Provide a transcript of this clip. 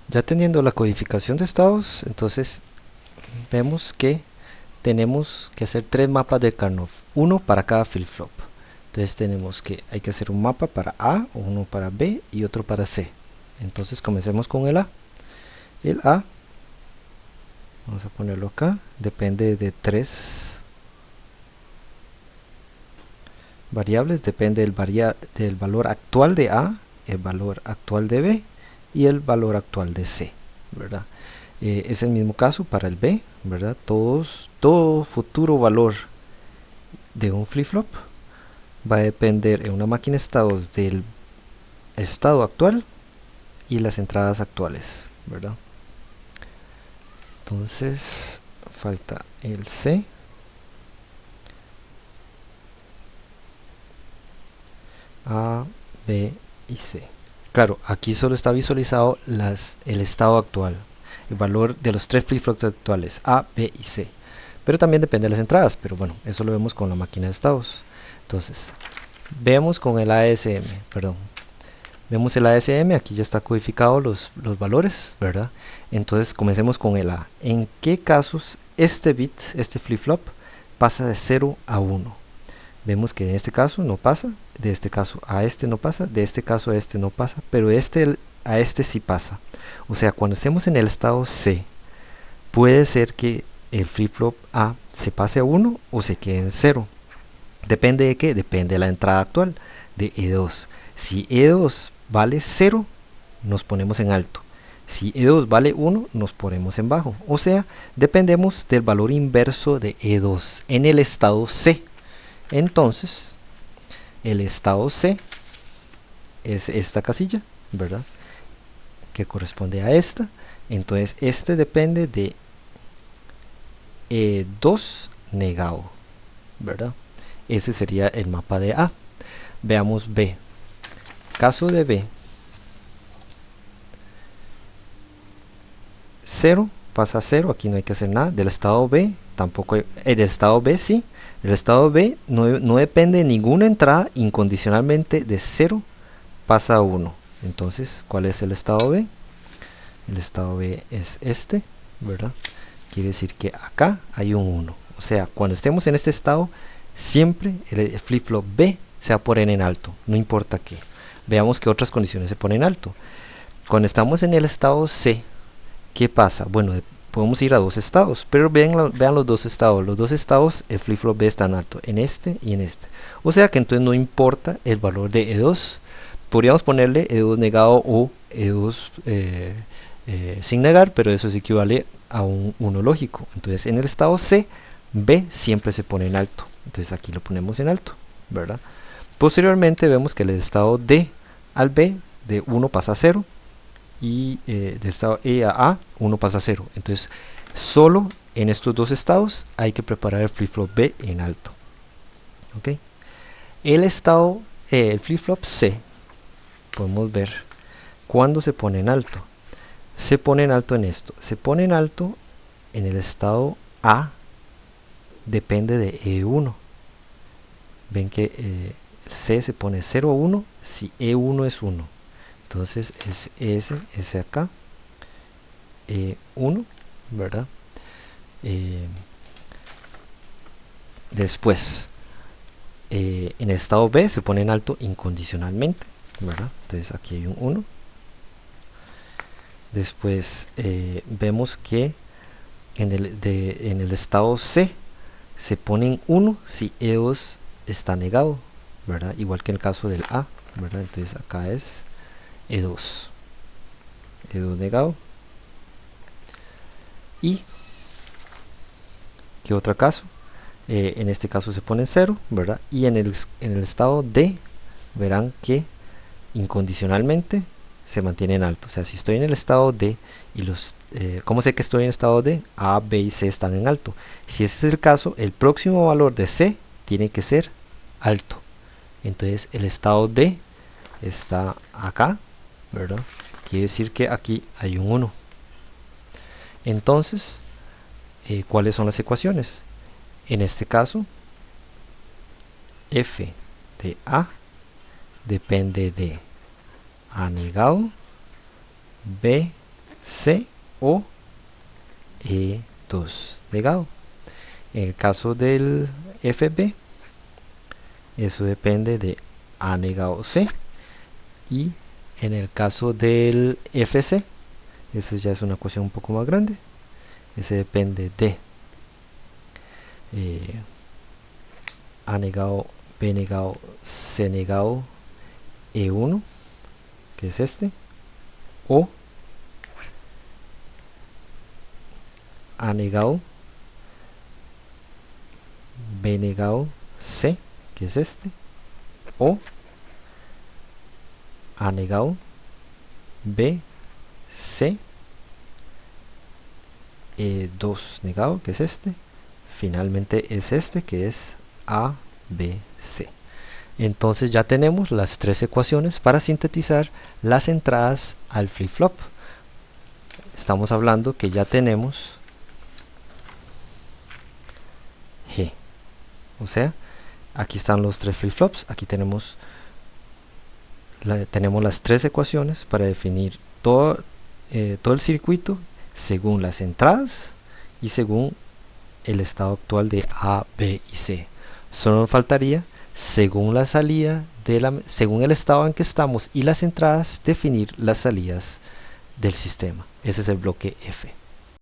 Ya teniendo la codificación de estados, entonces vemos que tenemos que hacer tres mapas de Karnaugh, uno para cada flip-flop. Entonces tenemos que, hay que hacer un mapa para A, uno para B y otro para C. Entonces comencemos con el A. El A, vamos a ponerlo acá, depende de tres variables, depende del valor actual de A, el valor actual de B y el valor actual de C, ¿verdad? Es el mismo caso para el B, ¿verdad? Todo futuro valor de un flip-flop va a depender en una máquina de estados del estado actual y las entradas actuales, ¿verdad? Entonces falta el C, A, B y C. Claro, aquí solo está visualizado el estado actual, el valor de los tres flip-flops actuales, A, B y C. Pero también depende de las entradas, pero bueno, eso lo vemos con la máquina de estados. Entonces, vemos con el ASM, perdón. Vemos el ASM, aquí ya está codificado los valores, ¿verdad? Entonces comencemos con el A. ¿En qué casos este bit, este flip-flop, pasa de 0 a 1? Vemos que en este caso no pasa, de este caso a este no pasa, de este caso a este no pasa, pero a este sí pasa. O sea, cuando estemos en el estado C, puede ser que el flip-flop A se pase a 1 o se quede en 0. ¿Depende de qué? Depende de la entrada actual, de E2. Si E2 vale 0, nos ponemos en alto. Si E2 vale 1, nos ponemos en bajo. O sea, dependemos del valor inverso de E2 en el estado C. Entonces, el estado C es esta casilla, ¿verdad? Que corresponde a esta. Entonces, este depende de E2 negado, ¿verdad? Ese sería el mapa de A. Veamos B. Caso de B, 0 pasa a 0, aquí no hay que hacer nada. Del estado B tampoco hay, del estado B sí, del estado B no depende de ninguna entrada, incondicionalmente de 0 pasa a 1. Entonces, ¿cuál es el estado B? El estado B es este, ¿verdad? Quiere decir que acá hay un 1. O sea, cuando estemos en este estado, siempre el flip-flop B se va a poner en alto, no importa qué. Veamos que otras condiciones se ponen en alto. Cuando estamos en el estado C, ¿qué pasa? Bueno, podemos ir a dos estados, pero vean los dos estados. Los dos estados, el flip-flop B está en alto, en este y en este. O sea que entonces no importa el valor de E2. Podríamos ponerle E2 negado o E2 sin negar, pero eso es equivale a un 1 lógico. Entonces en el estado C, B siempre se pone en alto. Entonces aquí lo ponemos en alto, ¿verdad? Posteriormente vemos que el estado D al B de 1 pasa a 0 y de estado E a A 1 pasa a 0. Entonces solo en estos dos estados hay que preparar el flip-flop B en alto. ¿Okay? El flip-flop C, podemos ver cuándo se pone en alto. Se pone en alto en esto. Se pone en alto en el estado A, depende de E1. Ven que C se pone 0 a 1 si E1 es 1. Entonces es ese acá, E1, ¿verdad? Después, en el estado B se pone en alto incondicionalmente, ¿verdad? Entonces aquí hay un 1. Después vemos que en el estado C se pone en 1 si E2 está negado, ¿verdad? Igual que en el caso del A, ¿verdad? Entonces acá es E2, E2 negado. ¿Y qué otro caso? En este caso se pone en 0, ¿verdad? Y en el estado D verán que incondicionalmente se mantiene en alto. O sea, si estoy en el estado D y ¿cómo sé que estoy en estado D? A, B y C están en alto. Si ese es el caso, el próximo valor de C tiene que ser alto. Entonces el estado D está acá, ¿verdad? Quiere decir que aquí hay un 1. Entonces, ¿cuáles son las ecuaciones? En este caso, f de A depende de A negado, B C o E2 negado. En el caso del FB, eso depende de A negado C. Y en el caso del FC, esa ya es una ecuación un poco más grande. Ese depende de A negado, B negado, C negado, E1, que es este, o A negado, B negado, C, que es este, o A negado, B, C, E2 negado, que es este, finalmente es este, que es A, B, C. Entonces ya tenemos las tres ecuaciones para sintetizar las entradas al flip-flop. Estamos hablando que ya tenemos G. O sea, aquí están los tres flip-flops, aquí tenemos las tres ecuaciones para definir todo el circuito según las entradas y según el estado actual de A, B y C. Solo nos faltaría, según la salida según el estado en que estamos y las entradas, definir las salidas del sistema. Ese es el bloque F.